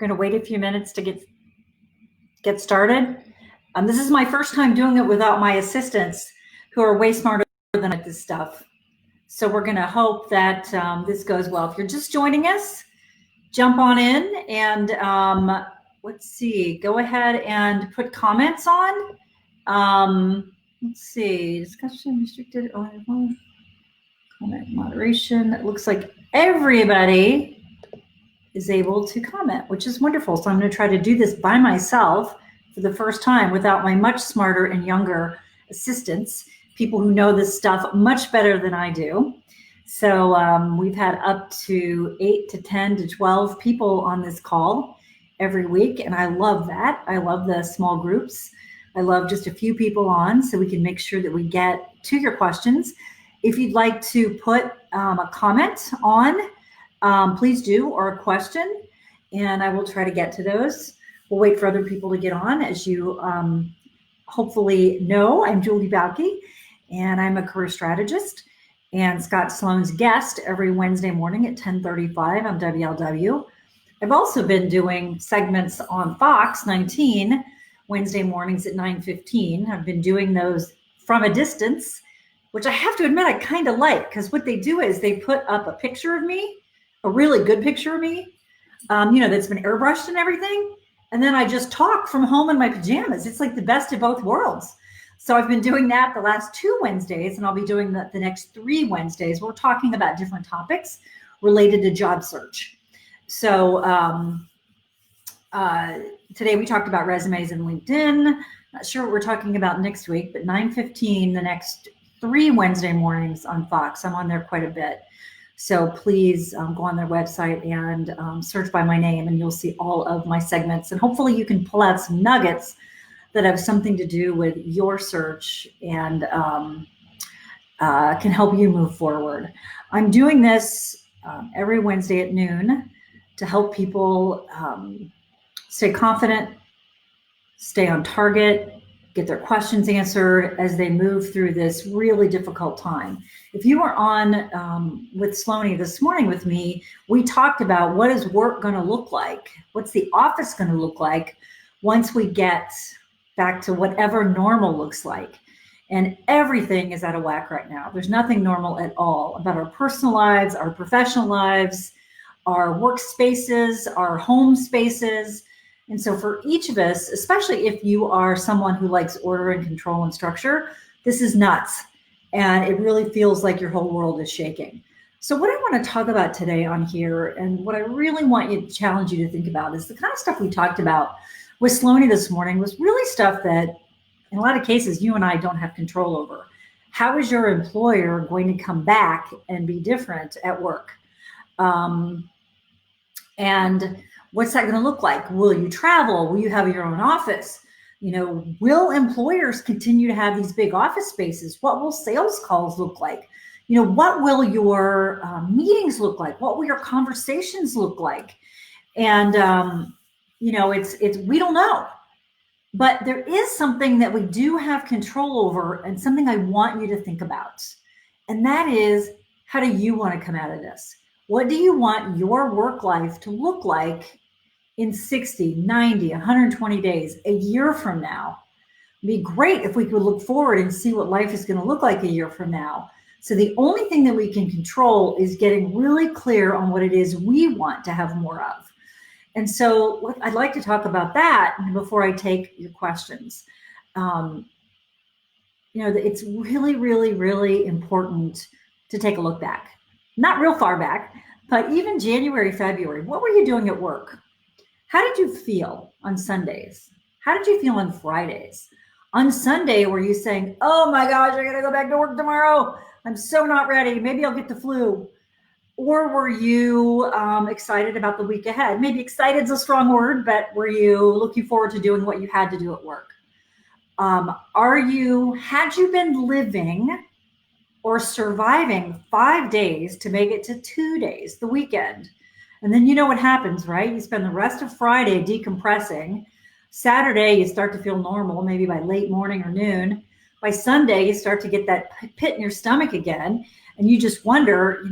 Going to wait a few minutes to get started. This is my first time doing it without my assistants, who are way smarter than at this stuff. So we're going to hope that this goes well. If you're just joining us, jump on in and let's see. Go ahead and put comments on. Let's see. Discussion restricted. Comment moderation. It looks like everybody is able to comment, which is wonderful. So I'm going to try to do this by myself for the first time without my much smarter and younger assistants, people who know this stuff much better than I do. So we've had up to 8 to 10 to 12 people on this call every week, and I love that. I love the small groups. I love just a few people on so we can make sure that we get to your questions. If you'd like to put a comment on, please do, or a question, and I will try to get to those. We'll wait for other people to get on. As you hopefully know, I'm Julie Bauke, and I'm a career strategist and Scott Sloan's guest every Wednesday morning at 10:35 on WLW. I've also been doing segments on Fox 19 Wednesday mornings at 9:15. I've been doing those from a distance, which I have to admit I kind of like, because what they do is they put up a picture of me, a really good picture of me, that's been airbrushed and everything. And then I just talk from home in my pajamas. It's like the best of both worlds. So I've been doing that the last 2 Wednesdays, and I'll be doing the next 3 Wednesdays. We're talking about different topics related to job search. So today we talked about resumes and LinkedIn. Not sure what we're talking about next week, but 9:15 the next 3 Wednesday mornings on Fox. I'm on there quite a bit. So please go on their website and search by my name, and you'll see all of my segments. And hopefully you can pull out some nuggets that have something to do with your search and can help you move forward. I'm doing this every Wednesday at noon to help people stay confident, stay on target, get their questions answered as they move through this really difficult time. If you were on with Sloanie this morning with me, we talked about what is work going to look like? What's the office going to look like once we get back to whatever normal looks like? And everything is out of whack right now. There's nothing normal at all about our personal lives, our professional lives, our workspaces, our home spaces. And so for each of us, especially if you are someone who likes order and control and structure, this is nuts. And it really feels like your whole world is shaking. So what I want to talk about today on here, and what I really want you to challenge you to think about, is the kind of stuff we talked about with Sloanie this morning was really stuff that in a lot of cases you and I don't have control over. How is your employer going to come back and be different at work? And what's that going to look like? Will you travel? Will you have your own office? Will employers continue to have these big office spaces? What will sales calls look like? What will your meetings look like? What will your conversations look like? And, it's we don't know. But there is something that we do have control over, and something I want you to think about. And that is, how do you want to come out of this? What do you want your work life to look like in 60, 90, 120 days, a year from now? It'd be great if we could look forward and see what life is going to look like a year from now. So the only thing that we can control is getting really clear on what it is we want to have more of. And so I'd like to talk about that before I take your questions. It's really, really, really important to take a look back. Not real far back, but even January, February. What were you doing at work? How did you feel on Sundays? How did you feel on Fridays? On Sunday, were you saying, oh my gosh, I gotta go back to work tomorrow. I'm so not ready. Maybe I'll get the flu. Or were you excited about the week ahead? Maybe excited is a strong word, but were you looking forward to doing what you had to do at work? Had you been living or surviving 5 days to make it to 2 days, the weekend? And then you know what happens, right? You spend the rest of Friday decompressing. Saturday, you start to feel normal, maybe by late morning or noon. By Sunday, you start to get that pit in your stomach again. And you just wonder,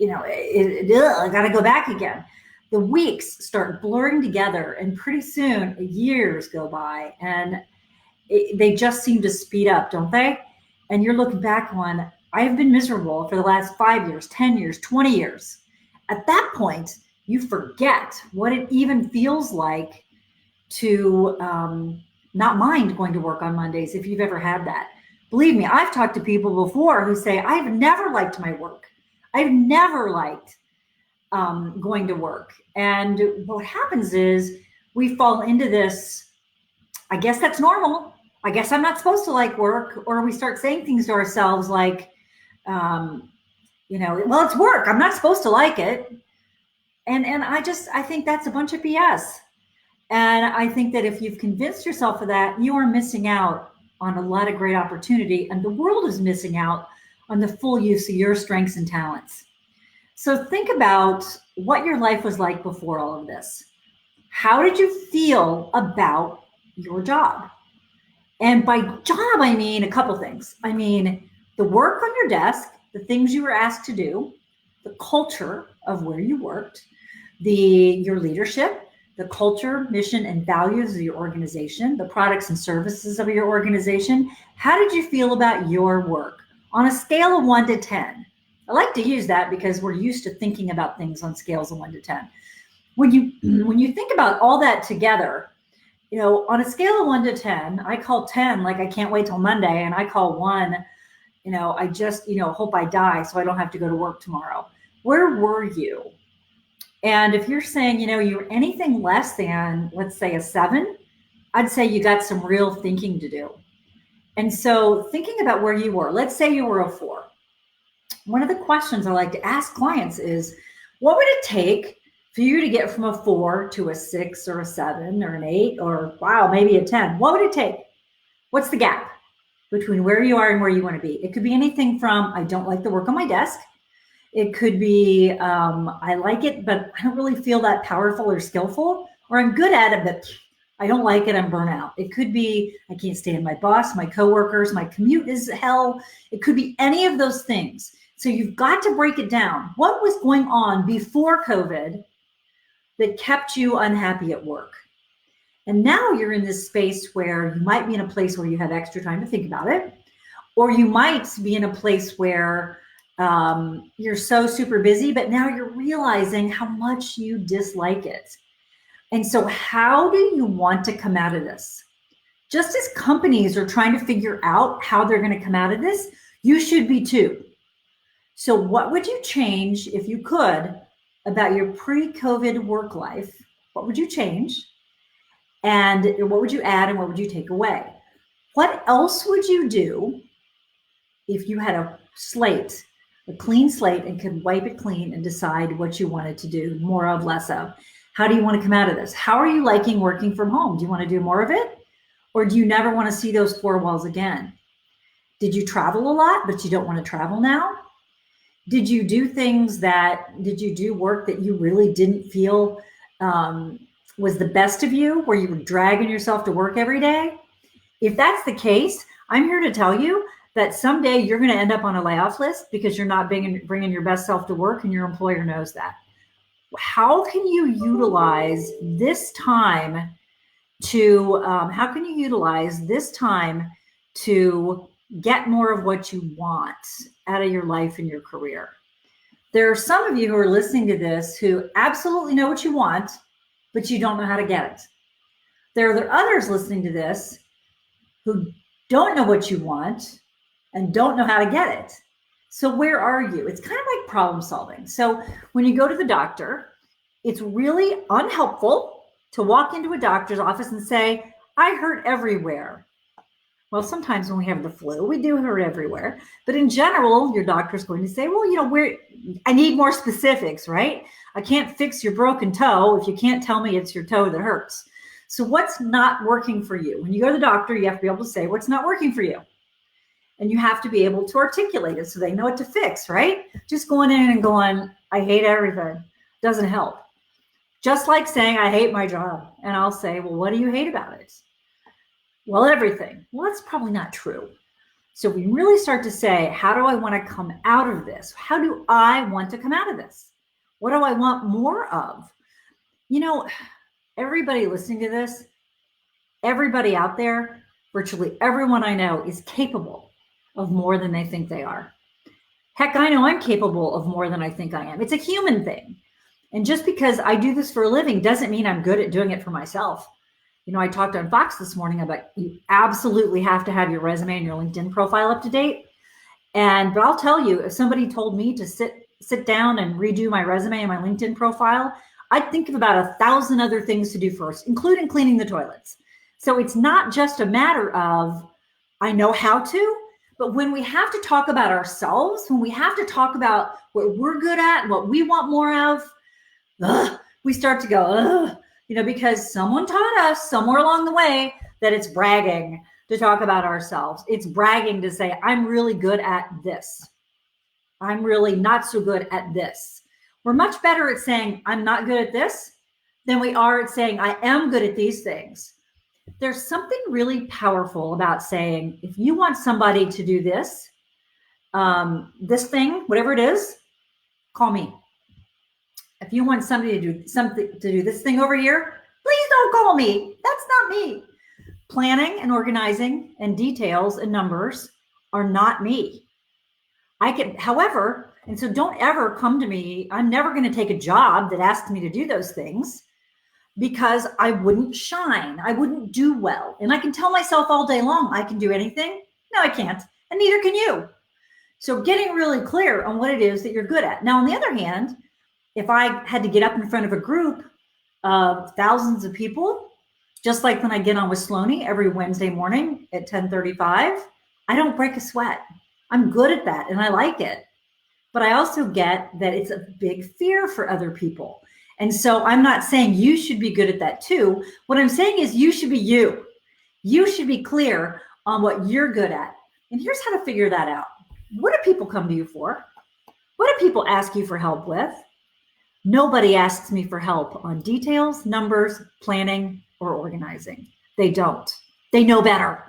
I got to go back again. the weeks start blurring together, and pretty soon years go by, and they just seem to speed up, don't they? And you're looking back on, I've been miserable for the last 5 years, 10 years, 20 years. At that point, you forget what it even feels like to not mind going to work on Mondays, if you've ever had that. Believe me, I've talked to people before who say, I've never liked my work. I've never liked going to work. And what happens is we fall into this, I guess that's normal. I guess I'm not supposed to like work. Or we start saying things to ourselves like, well, it's work. I'm not supposed to like it. And I think that's a bunch of BS. And I think that if you've convinced yourself of that, you are missing out on a lot of great opportunity, and the world is missing out on the full use of your strengths and talents. So think about what your life was like before all of this. How did you feel about your job? And by job, I mean a couple things. I mean, the work on your desk, the things you were asked to do, the culture of where you worked, your leadership, the culture, mission, and values of your organization, the products and services of your organization. How did you feel about your work on a scale of 1 to 10? I like to use that because we're used to thinking about things on scales of 1 to 10. When you think about all that together, on a scale of 1 to 10, I call 10 like I can't wait till Monday, and I call 1, I just hope I die so I don't have to go to work tomorrow. Where were you? And if you're saying, you're anything less than, let's say, a 7, I'd say you got some real thinking to do. And so thinking about where you were, let's say you were a 4. One of the questions I like to ask clients is, what would it take for you to get from a 4 to a 6 or a 7 or an 8 or, wow, maybe a 10? What would it take? What's the gap between where you are and where you want to be? It could be anything from, I don't like the work on my desk. It could be, I like it, but I don't really feel that powerful or skillful, or I'm good at it, but I don't like it, I'm burnt out. It could be, I can't stand my boss, my coworkers, my commute is hell. It could be any of those things. So you've got to break it down. What was going on before COVID that kept you unhappy at work? And now you're in this space where you might be in a place where you have extra time to think about it, or you might be in a place where you're so super busy, but now you're realizing how much you dislike it. And so how do you want to come out of this? Just as companies are trying to figure out how they're going to come out of this, you should be too. So what would you change if you could about your pre-COVID work life? What would you change? And what would you add and what would you take away? What else would you do if you had a clean slate, and could wipe it clean and decide what you wanted to do more of, less of? How do you want to come out of this? How are you liking working from home? Do you want to do more of it? Or do you never want to see those 4 walls again? Did you travel a lot, but you don't want to travel now? Did you do work that you really didn't feel was the best of you, where you were dragging yourself to work every day? If that's the case, I'm here to tell you that someday you're going to end up on a layoff list because you're not bringing your best self to work, and your employer knows that. How can you utilize this time to get more of what you want out of your life and your career? There are some of you who are listening to this who absolutely know what you want, but you don't know how to get it. There are others listening to this who don't know what you want and don't know how to get it. So where are you? It's kind of like problem solving. So when you go to the doctor, it's really unhelpful to walk into a doctor's office and say, I hurt everywhere. Well, sometimes when we have the flu, we do hurt everywhere. But in general, your doctor's going to say, well, I need more specifics, right? I can't fix your broken toe if you can't tell me it's your toe that hurts. So what's not working for you? When you go to the doctor, you have to be able to say what's not working for you. And you have to be able to articulate it so they know what to fix, right? Just going in and going, I hate everything, doesn't help. Just like saying, I hate my job. And I'll say, well, what do you hate about it? Well, everything. Well, that's probably not true. So we really start to say, how do I want to come out of this? How do I want to come out of this? What do I want more of? You know, everybody listening to this, everybody out there, virtually everyone I know is capable of more than they think they are. Heck, I know I'm capable of more than I think I am. It's a human thing. And just because I do this for a living doesn't mean I'm good at doing it for myself. You know, I talked on Fox this morning about you absolutely have to have your resume and your LinkedIn profile up to date. But I'll tell you, if somebody told me to sit down and redo my resume and my LinkedIn profile, I'd think of about 1,000 other things to do first, including cleaning the toilets. So it's not just a matter of I know how to, but when we have to talk about ourselves, when we have to talk about what we're good at and what we want more of, we start to go, because someone taught us somewhere along the way that it's bragging to talk about ourselves. It's bragging to say, I'm really good at this. I'm really not so good at this. We're much better at saying, I'm not good at this than we are at saying, I am good at these things. There's something really powerful about saying, if you want somebody to do this, this thing, whatever it is, call me. If you want somebody to do this thing over here, please don't call me. That's not me. Planning and organizing and details and numbers are not me. However, and so don't ever come to me. I'm never going to take a job that asks me to do those things because I wouldn't shine. I wouldn't do well. And I can tell myself all day long, I can do anything. No, I can't. And neither can you. So getting really clear on what it is that you're good at. Now, on the other hand, if I had to get up in front of a group of thousands of people, just like when I get on with Sloaney every Wednesday morning at 10:35, I don't break a sweat. I'm good at that and I like it. But I also get that it's a big fear for other people. And so I'm not saying you should be good at that too. What I'm saying is you should be you. You should be clear on what you're good at. And here's how to figure that out. What do people come to you for? What do people ask you for help with? Nobody asks me for help on details, numbers, planning, or organizing. They don't. They know better.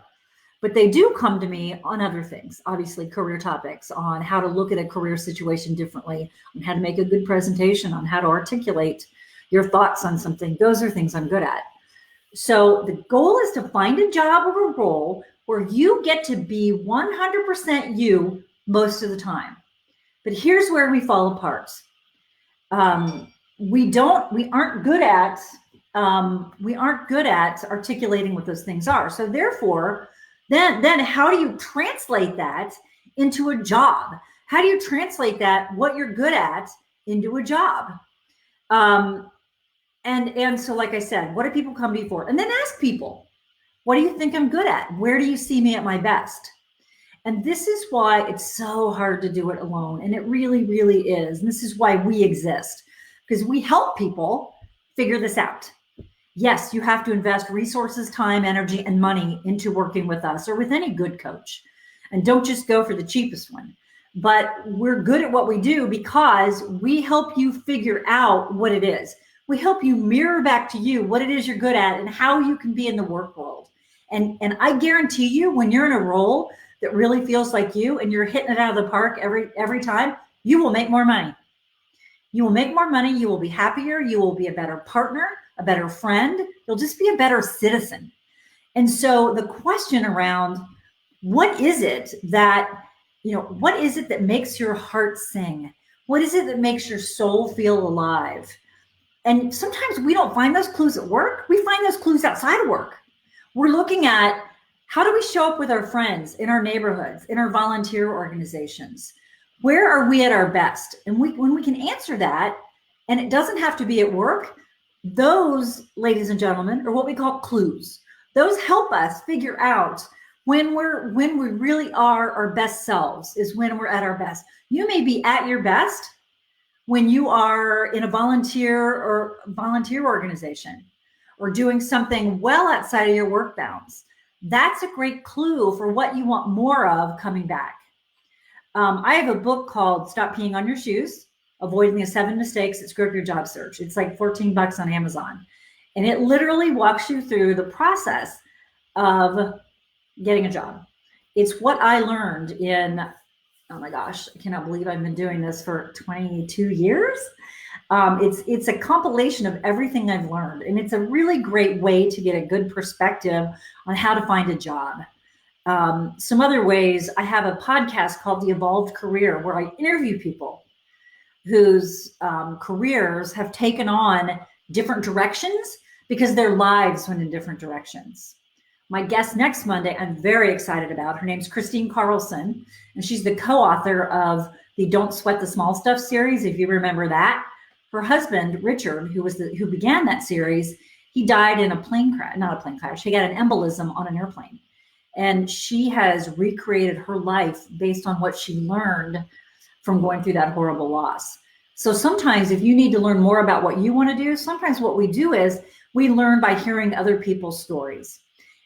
But they do come to me on other things, obviously career topics, on how to look at a career situation differently, on how to make a good presentation, on how to articulate your thoughts on something. Those are things I'm good at. So the goal is to find a job or a role where you get to be 100% you most of the time. But here's where we fall apart. We aren't good at articulating what those things are. So therefore, then how do you translate that into a job? How do you translate that, what you're good at, into a job? And so, like I said, what do people come to you for? And then ask people, what do you think I'm good at? Where do you see me at my best? And this is why it's so hard to do it alone. And it really, really is. And this is why we exist, because we help people figure this out. Yes, you have to invest resources, time, energy, and money into working with us or with any good coach. And don't just go for the cheapest one. But we're good at what we do because we help you figure out what it is. We help you mirror back to you what it is you're good at and how you can be in the work world. And I guarantee you, when you're in a role that really feels like you and you're hitting it out of the park every time, you will make more money. You will make more money. You will be happier. You will be a better partner, a better friend. You'll just be a better citizen. And so the question around what is it that makes your heart sing? What is it that makes your soul feel alive? And sometimes we don't find those clues at work. We find those clues outside of work. We're looking at how do we show up with our friends in our neighborhoods, in our volunteer organizations? Where are we at our best? And when we can answer that, and it doesn't have to be at work, those, ladies and gentlemen, are what we call clues. Those help us figure out when we really are our best selves, is when we're at our best. You may be at your best when you are in a volunteer organization or doing something well outside of your work bounds. That's a great clue for what you want more of coming back. I have a book called Stop Peeing on Your Shoes, Avoiding the 7 Mistakes That Screw Up Your Job Search. It's like $14 on Amazon. And it literally walks you through the process of getting a job. It's what I learned in, oh my gosh, I cannot believe I've been doing this for 22 years. It's a compilation of everything I've learned, and it's a really great way to get a good perspective on how to find a job. Some other ways, I have a podcast called The Evolved Career, where I interview people whose careers have taken on different directions because their lives went in different directions. My guest next Monday, I'm very excited about. Her name's Christine Carlson, and she's the co-author of the Don't Sweat the Small Stuff series, if you remember that. Her husband, Richard, who began that series, he died in a plane crash, not a plane crash, he got an embolism on an airplane. And she has recreated her life based on what she learned from going through that horrible loss. So sometimes if you need to learn more about what you want to do, sometimes what we do is we learn by hearing other people's stories.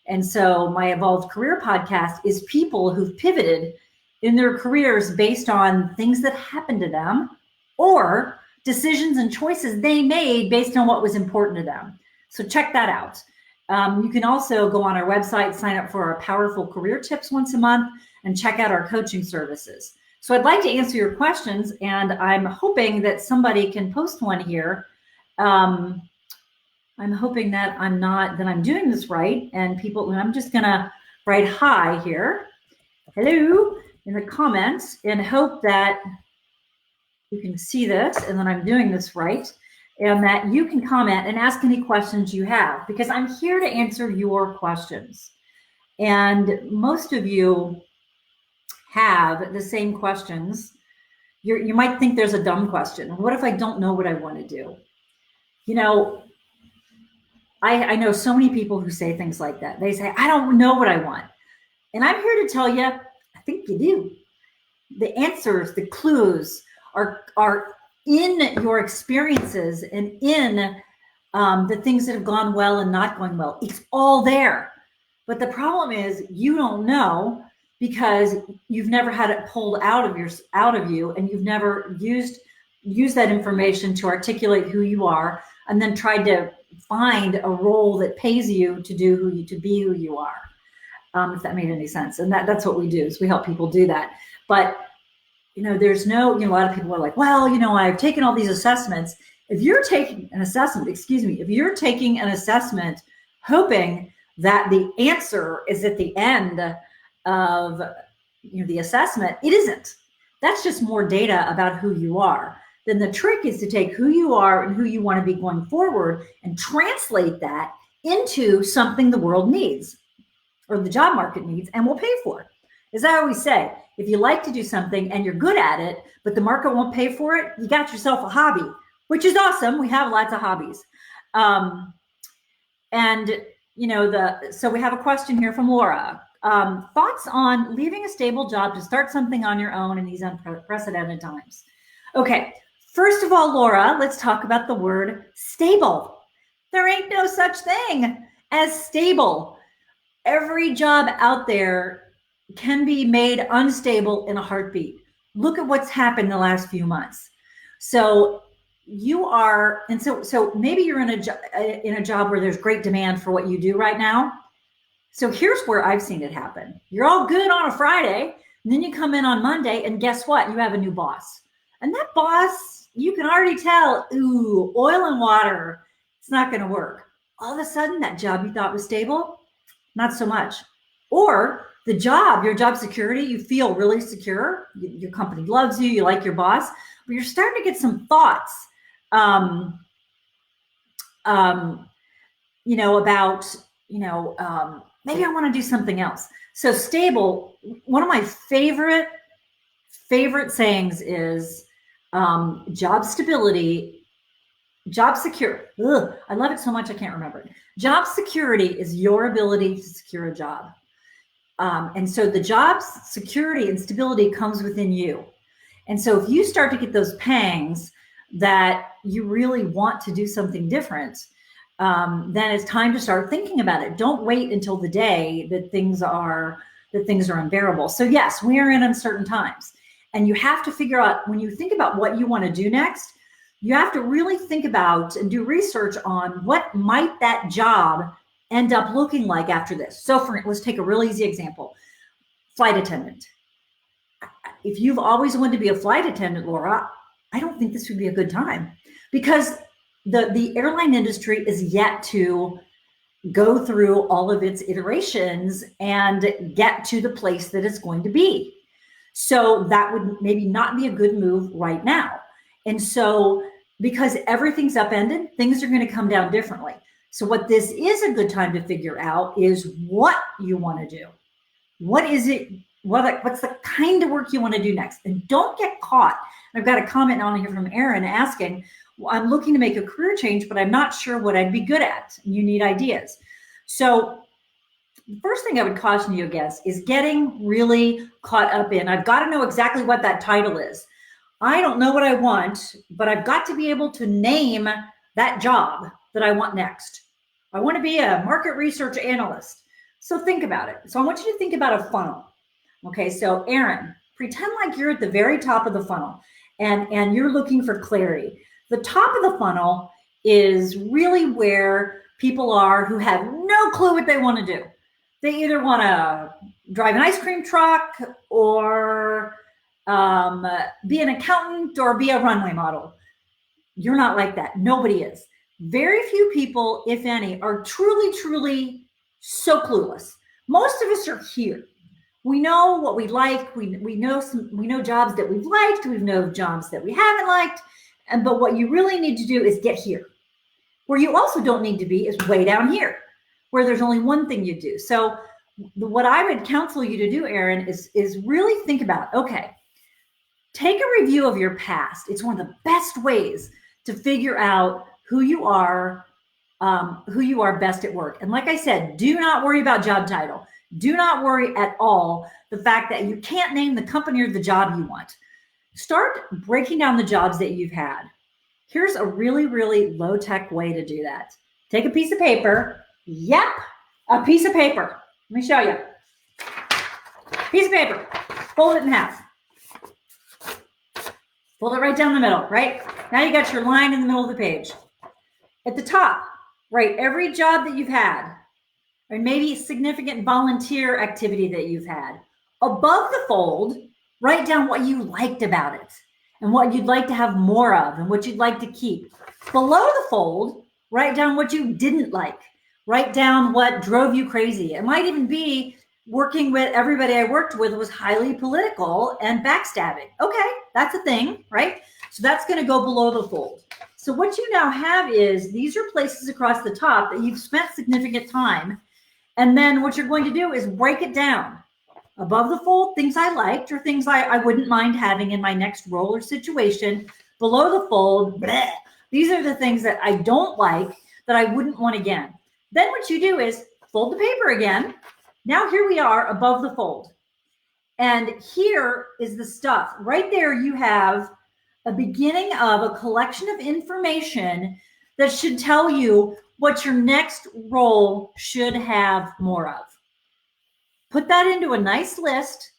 And so my Evolved Career podcast is people who've pivoted in their careers based on things that happened to them or decisions and choices they made based on what was important to them. So check that out. You can also go on our website, sign up for our powerful career tips once a month, and check out our coaching services. So I'd like to answer your questions, and I'm hoping that somebody can post one here. I'm hoping that I'm doing this right, and I'm just gonna write hi here, hello, in the comments, and hope that you can see this and that I'm doing this right, and that you can comment and ask any questions you have, because I'm here to answer your questions. And most of you have the same questions. You might think there's a dumb question. What if I don't know what I want to do? You know, I know so many people who say things like that. They say, I don't know what I want. And I'm here to tell you, I think you do. The answers, the clues are in your experiences and in the things that have gone well and not going well. It's all there. But the problem is you don't know because you've never had it pulled out of you, and you've never used that information to articulate who you are, and then tried to find a role that pays you to be who you are. If that made any sense. And that's what we do, is we help people do that. But a lot of people are like, well, I've taken all these assessments. If you're taking an assessment, hoping that the answer is at the end of the assessment, it isn't. That's just more data about who you are. Then the trick is to take who you are and who you want to be going forward and translate that into something the world needs or the job market needs and will pay for. As I always say, if you like to do something and you're good at it, but the market won't pay for it, you got yourself a hobby, which is awesome. We have lots of hobbies. So we have a question here from Laura. Thoughts on leaving a stable job to start something on your own in these unprecedented times? Okay, first of all, Laura, let's talk about the word stable. There ain't no such thing as stable. Every job out there can be made unstable in a heartbeat. Look at what's happened the last few months. So maybe you're in a job where there's great demand for what you do right now. So here's where I've seen it happen. You're all good on a Friday, and then you come in on Monday, and guess what? You have a new boss. And that boss, you can already tell, oil and water, it's not going to work. All of a sudden, that job you thought was stable, not so much. Or your job security, you feel really secure. Your company loves you. You like your boss, but you're starting to get some thoughts, maybe I want to do something else. So stable, one of my favorite sayings is job stability, job security. I love it so much I can't remember it. Job security is your ability to secure a job. And so the job security and stability comes within you. And so if you start to get those pangs that you really want to do something different, then it's time to start thinking about it. Don't wait until the day that things are unbearable. So yes, we are in uncertain times, and you have to figure out, when you think about what you want to do next, you have to really think about and do research on what might that job end up looking like after this. So let's take a real easy example. Flight attendant. If you've always wanted to be a flight attendant, Laura, I don't think this would be a good time, because the airline industry is yet to go through all of its iterations and get to the place that it's going to be. So that would maybe not be a good move right now. And so because everything's upended, things are going to come down differently. So what this is a good time to figure out is what you want to do. What is it? What's the kind of work you want to do next? And don't get caught. I've got a comment on here from Aaron asking, well, I'm looking to make a career change, but I'm not sure what I'd be good at. And you need ideas. So the first thing I would caution you against is getting really caught up in, I've got to know exactly what that title is. I don't know what I want, but I've got to be able to name that job that I want next. I want to be a market research analyst. So think about it. So I want you to think about a funnel. Okay, so Aaron, pretend like you're at the very top of the funnel and you're looking for clarity. The top of the funnel is really where people are who have no clue what they want to do. They either want to drive an ice cream truck or be an accountant or be a runway model. You're not like that. Nobody is. Very few people, if any, are truly, truly so clueless. Most of us are here. We know what we like. We know jobs that we've liked. We know jobs that we haven't liked. But what you really need to do is get here. Where you also don't need to be is way down here, where there's only one thing you do. So what I would counsel you to do, Aaron, is really think about, okay, take a review of your past. It's one of the best ways to figure out who you are best at work. And like I said, do not worry about job title. Do not worry at all the fact that you can't name the company or the job you want. Start breaking down the jobs that you've had. Here's a really, really low-tech way to do that. Take a piece of paper. Yep, a piece of paper. Let me show you. Piece of paper. Fold it in half. Fold it right down the middle, right? Now you got your line in the middle of the page. At the top, write every job that you've had, or maybe significant volunteer activity that you've had. Above the fold, write down what you liked about it and what you'd like to have more of and what you'd like to keep. Below the fold, write down what you didn't like. Write down what drove you crazy. It might even be working with everybody I worked with was highly political and backstabbing. Okay, that's a thing, right? So that's going to go below the fold. So what you now have is these are places across the top that you've spent significant time. And then what you're going to do is break it down. Above the fold, things I liked or things I wouldn't mind having in my next role or situation. Below the fold, bleh, these are the things that I don't like that I wouldn't want again. Then what you do is fold the paper again. Now here we are above the fold. And here is the stuff. Right there you have a beginning of a collection of information that should tell you what your next role should have more of. Put that into a nice list.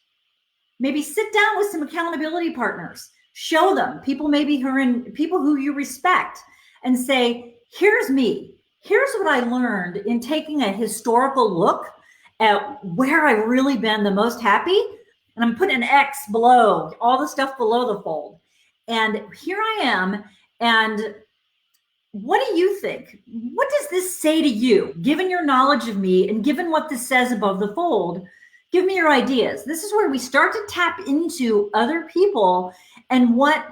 Maybe sit down with some accountability partners. Show them people people who you respect and say, here's me. Here's what I learned in taking a historical look at where I've really been the most happy. And I'm putting an X below all the stuff below the fold. And here I am. And what do you think? What does this say to you, given your knowledge of me and given what this says above the fold? Give me your ideas. This is where we start to tap into other people and what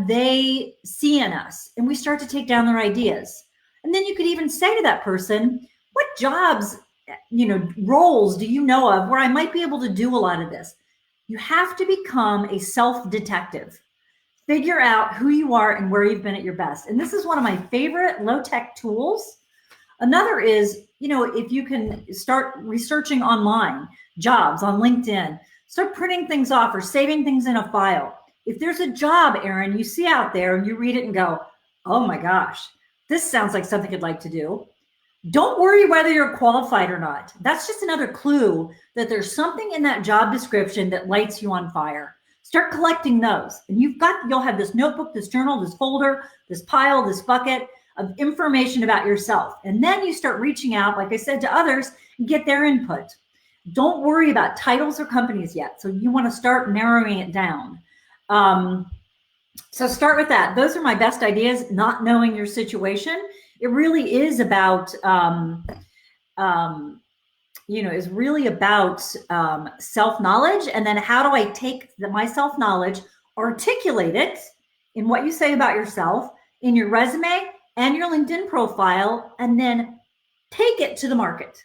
they see in us. And we start to take down their ideas. And then you could even say to that person, what jobs, roles do you know of where I might be able to do a lot of this? You have to become a self-detective. Figure out who you are and where you've been at your best. And this is one of my favorite low-tech tools. Another is, if you can start researching online, jobs on LinkedIn, start printing things off or saving things in a file. If there's a job, Aaron, you see out there and you read it and go, oh my gosh, this sounds like something I'd like to do. Don't worry whether you're qualified or not. That's just another clue that there's something in that job description that lights you on fire. Start collecting those. And you'll have this notebook, this journal, this folder, this pile, this bucket of information about yourself. And then you start reaching out, like I said, to others and get their input. Don't worry about titles or companies yet. So you want to start narrowing it down. So start with that. Those are my best ideas, not knowing your situation. It really is about, is really about self-knowledge. And then how do I take my self-knowledge, articulate it in what you say about yourself, in your resume and your LinkedIn profile, and then take it to the market.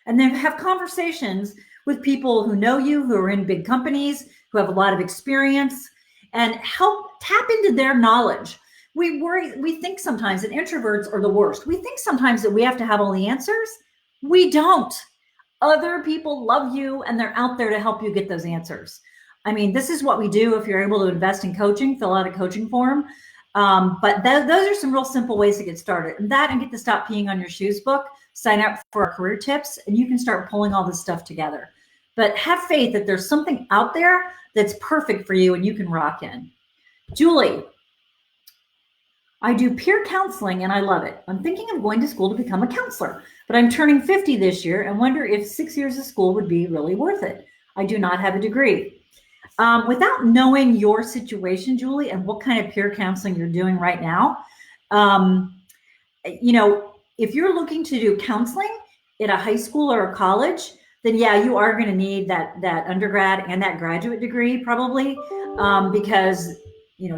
And then have conversations with people who know you, who are in big companies, who have a lot of experience, and help tap into their knowledge. We think sometimes that introverts are the worst. We think sometimes that we have to have all the answers. We don't. Other people love you and they're out there to help you get those answers. I mean, this is what we do. If you're able to invest in coaching, fill out a coaching form. But those are some real simple ways to get started. And that, and get the Stop Peeing on Your Shoes book, sign up for our career tips, and you can start pulling all this stuff together. But have faith that there's something out there that's perfect for you and you can rock in. Julie, I do peer counseling and I love it. I'm thinking of going to school to become a counselor, but I'm turning 50 this year and wonder if 6 years of school would be really worth it. I do not have a degree. Without knowing your situation, Julie, and what kind of peer counseling you're doing right now, if you're looking to do counseling at a high school or a college, then yeah, you are going to need that undergrad and that graduate degree probably, because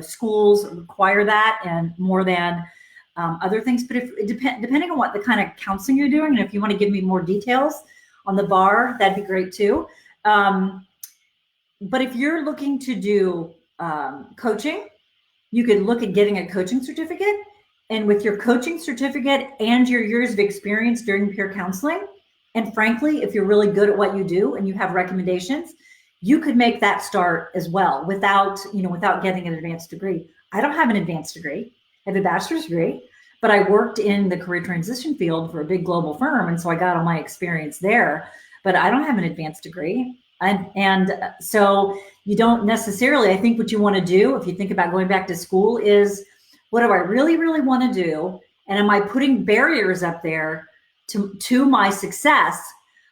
schools require that and more than other things. But depending on what the kind of counseling you're doing, and if you want to give me more details on the bar, that'd be great too. But if you're looking to do coaching, you could look at getting a coaching certificate. And with your coaching certificate and your years of experience during peer counseling, and frankly, if you're really good at what you do and you have recommendations, you could make that start as well without getting an advanced degree. I don't have an advanced degree. I have a bachelor's degree, but I worked in the career transition field for a big global firm. And so I got all my experience there, but I don't have an advanced degree. And so you don't necessarily, I think what you want to do, if you think about going back to school, is what do I really, really want to do? And am I putting barriers up there to my success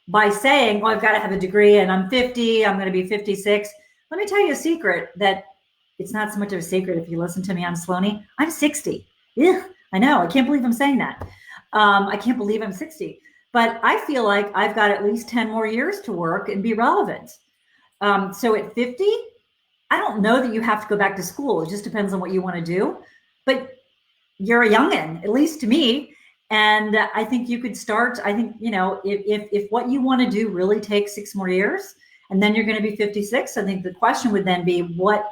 by saying, well, I've got to have a degree and I'm 50, I'm going to be 56. Let me tell you a secret that it's not so much of a secret if you listen to me on Sloaney. I'm 60. Ugh, I know. I can't believe I'm saying that. I can't believe I'm 60. But I feel like I've got at least 10 more years to work and be relevant. So at 50, I don't know that you have to go back to school. It just depends on what you want to do. But you're a youngin', at least to me. And I think you could start, I think, if what you want to do really takes 6 more years, and then you're going to be 56, I think the question would then be, what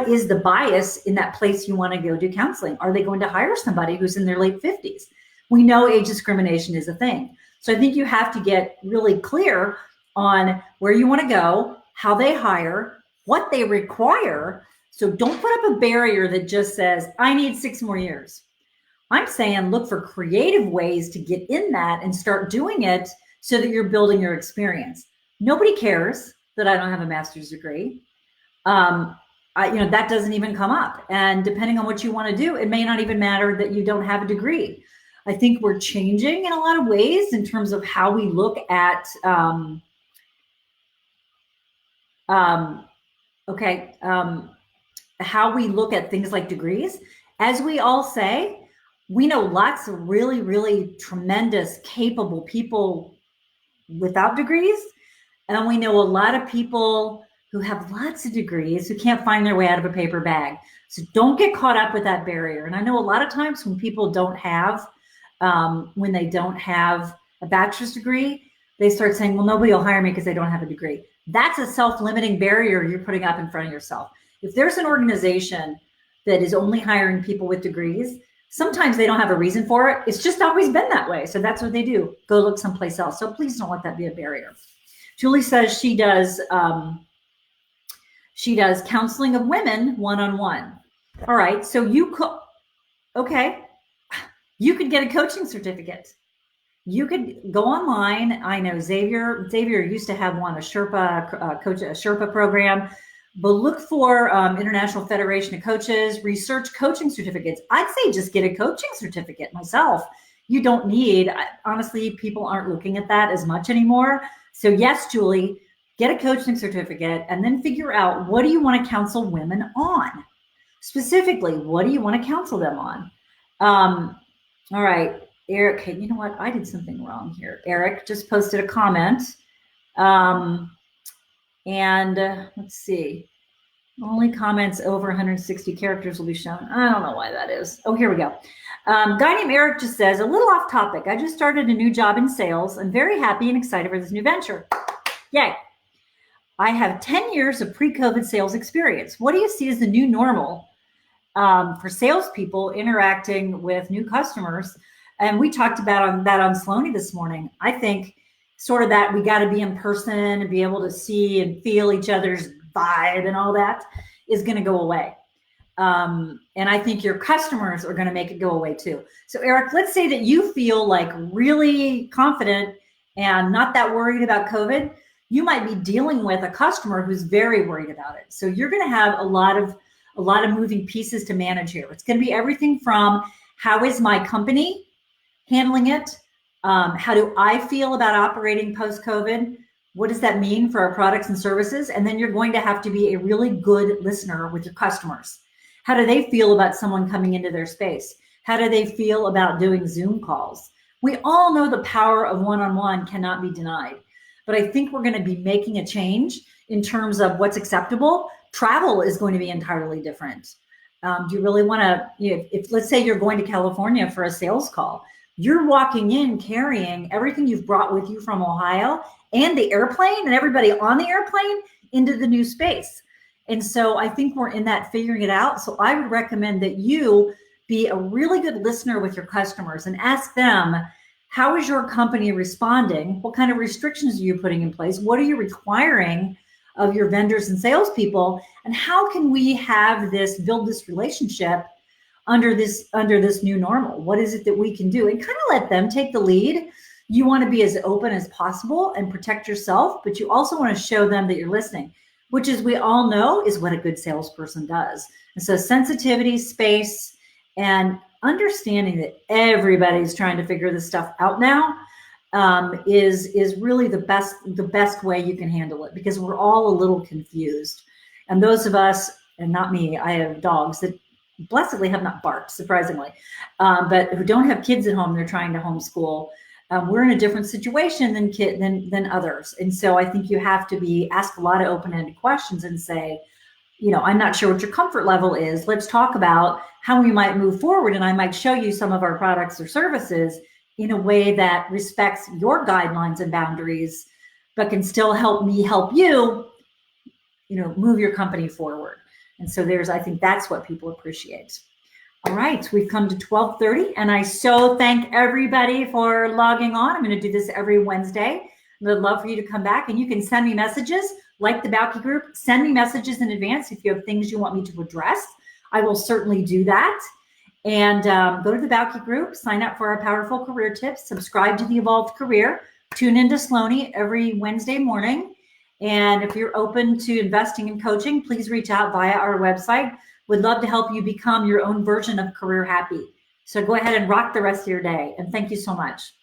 is the bias in that place you want to go do counseling? Are they going to hire somebody who's in their late 50s? We know age discrimination is a thing. So I think you have to get really clear on where you want to go, how they hire, what they require. So don't put up a barrier that just says, I need 6 more years. I'm saying look for creative ways to get in that and start doing it so that you're building your experience. Nobody cares that I don't have a master's degree. That doesn't even come up. And depending on what you want to do, it may not even matter that you don't have a degree. I think we're changing in a lot of ways in terms of how we look at, how we look at things like degrees. As we all say, we know lots of really, really tremendous, capable people without degrees. And we know a lot of people who have lots of degrees who can't find their way out of a paper bag. So don't get caught up with that barrier. And I know a lot of times when people don't have a bachelor's degree, they start saying, well, nobody will hire me because they don't have a degree. That's a self-limiting barrier you're putting up in front of yourself. If there's an organization that is only hiring people with degrees, sometimes they don't have a reason for it. It's just always been that way. So that's what they do. Go look someplace else. So please don't let that be a barrier. Julie says she does counseling of women one-on-one. All right. So you could get a coaching certificate. You could go online. I know Xavier used to have one, a Sherpa program, but look for International Federation of Coaches, research coaching certificates. I'd say just get a coaching certificate myself. You don't need, honestly, people aren't looking at that as much anymore. So yes, Julie, get a coaching certificate and then figure out, what do you want to counsel women on? Specifically, what do you want to counsel them on? All right, Eric, you know what? I did something wrong here. Eric just posted a comment. And let's see. Only comments over 160 characters will be shown. I don't know why that is. Oh, here we go. Guy named Eric just says, a little off topic. I just started a new job in sales. I'm very happy and excited for this new venture. Yay. I have 10 years of pre-COVID sales experience. What do you see as the new normal for salespeople interacting with new customers? And we talked about that on Sloaney this morning. I think sort of that we got to be in person and be able to see and feel each other's vibe and all that is going to go away. And I think your customers are going to make it go away too. So Eric, let's say that you feel like really confident and not that worried about COVID. You might be dealing with a customer who's very worried about it. So you're going to have a lot of moving pieces to manage here. It's going to be everything from how is my company handling it? How do I feel about operating post-COVID? What does that mean for our products and services? And then you're going to have to be a really good listener with your customers. How do they feel about someone coming into their space? How do they feel about doing Zoom calls? We all know the power of one-on-one cannot be denied, but I think we're going to be making a change in terms of what's acceptable. Travel is going to be entirely different. Do you really want to, if let's say you're going to California for a sales call, you're walking in carrying everything you've brought with you from Ohio and the airplane and everybody on the airplane into the new space. And so I think we're in that figuring it out. So I would recommend that you be a really good listener with your customers and ask them, how is your company responding? What kind of restrictions are you putting in place? What are you requiring of your vendors and salespeople? And how can we build this relationship under this new normal? What is it that we can do? And kind of let them take the lead. You want to be as open as possible and protect yourself, but you also want to show them that you're listening, which, as we all know, is what a good salesperson does. And so sensitivity, space, and understanding that everybody's trying to figure this stuff out now is really the best way you can handle it, because we're all a little confused. And those of us, and not me, I have dogs that blessedly have not barked, surprisingly, but who don't have kids at home, they're trying to homeschool. We're in a different situation than others. And so I think you have to ask a lot of open-ended questions and say, I'm not sure what your comfort level is. Let's talk about how we might move forward. And I might show you some of our products or services in a way that respects your guidelines and boundaries, but can still help me help you, move your company forward. And so I think that's what people appreciate. All right, we've come to 12:30, and I so thank everybody for logging on. I'm going to do this every Wednesday. I would love for you to come back, and you can send me messages like the Bauke group. Send me messages in advance if you have things you want me to address. I will certainly do that. And go to the Bauke group, sign up for our powerful career tips, subscribe to the Evolved Career, tune into Sloaney every Wednesday morning. And if you're open to investing in coaching, please reach out via our website. Would love to help you become your own version of career happy. So go ahead and rock the rest of your day. And thank you so much.